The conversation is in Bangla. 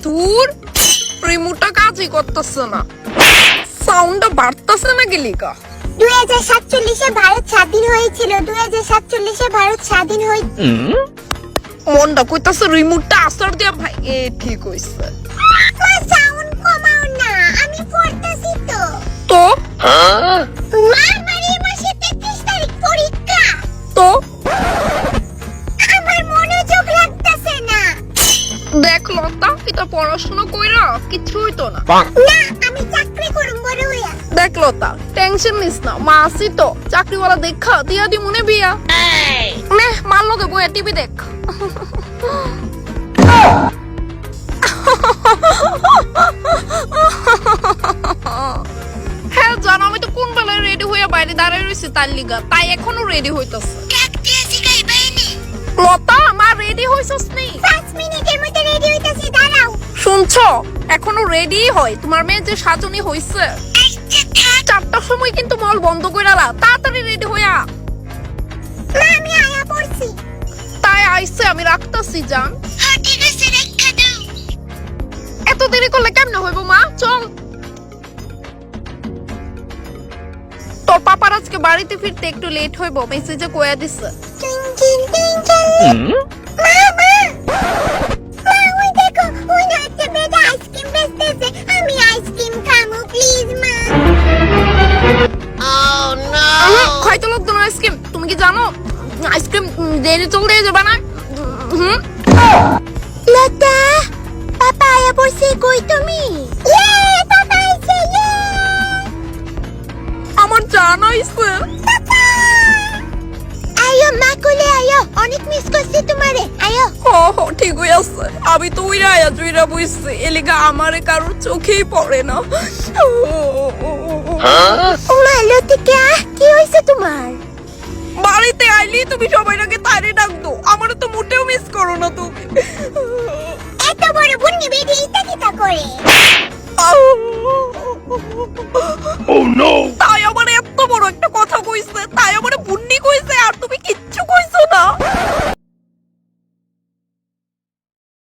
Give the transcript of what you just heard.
ধুর, রিমোটটা কাজই করতেছে না, সাউন্ডটা বাড়তেছে না গেলিকা। 2047-এ ভারত স্বাধীন হয়েছিল। 2047-এ ভারত স্বাধীন হয়ে মনটা কইতাছে রিমোটটা আসর দিয়া ভাই। এ ঠিক হইছে। সাউন্ড কমাও না, আমি পড়তাছি তো। তো আমার এই মাসে 33 তারিখ পরীক্ষা। তো আমার মনোযোগ লাগতাছে না। দেখ লতা, এটা পড়াশোনা কইরা কিছু হইতো না। না, আমি চাকরি করব বড় হইয়া। দেখ লতা, টেনশন নিস না, মা আসি তো, চাকরিওয়ালা দেখা দিয়া দি মনে বিয়া। নে মার লগে বইয়া টিভি দেখ। হ্যাঁ জানো, আমি তো কোন বেলায় রেডি হইয়া বাইরে দাঁড়ায় রয়েছি তার লিগা, তাই এখনো রেডি হইতাছে। লতা, মা রেডি হইছস নি? 5 মিনিটের মধ্যে রেডি হইতাছি, দাঁড়াও। শুনছো, এখনো রেডি হয়, তোমার মেয়ে যে সাজনি হইছে। 4টার সময় কিন্তু মল বন্ধ কইরালা, তাড়াতাড়ি রেডি হইয়া। মা, আমি আয়া পড়ছি। তাই আইছে, আমি রাখতাছি জান। হ্যাঁ ঠিক আছে, রেখা দাও। এত দেরি করলে কেমনে হইব মা, চল। তোর পাপার আজকে বাড়িতে ফিরতে একটু লেট হইব, মেসেজে কইয়া দিছে। Twinkle twinkle. মা, ওই দেখো, ওই না একটা বেটা আইসক্রিম বেচতেছে। আমি আইসক্রিম খামু, প্লিজ মা। খাইতে লোক তোমার আইসক্রিম, তুমি কি জানো আইসক্রিম দেরি চল দিয়ে যাবে না? লতা, পাপা আয়া পড়ছে, কই তুমি? পাপা আইছে, আমার জান আইছে। আয়ো মা, কোলে আয়ো, অনেক মিস করছি তোমারে, আয়ো। হ ঠিক হই আছে, আমি তো উইরা আয়া জুইরা বইছি, এলিগা আমারে কারোর চোখেই পড়ে না। মা লতিকা, কি হইছে তোমার? বাড়িতে আইলি তুমি সবাই আগে তাইরে ডাক দো, আমার তো মোটেও মিস করো না তুমি। এত বড় বুন্নি বেডি ইতা কিতা করে? Oh no!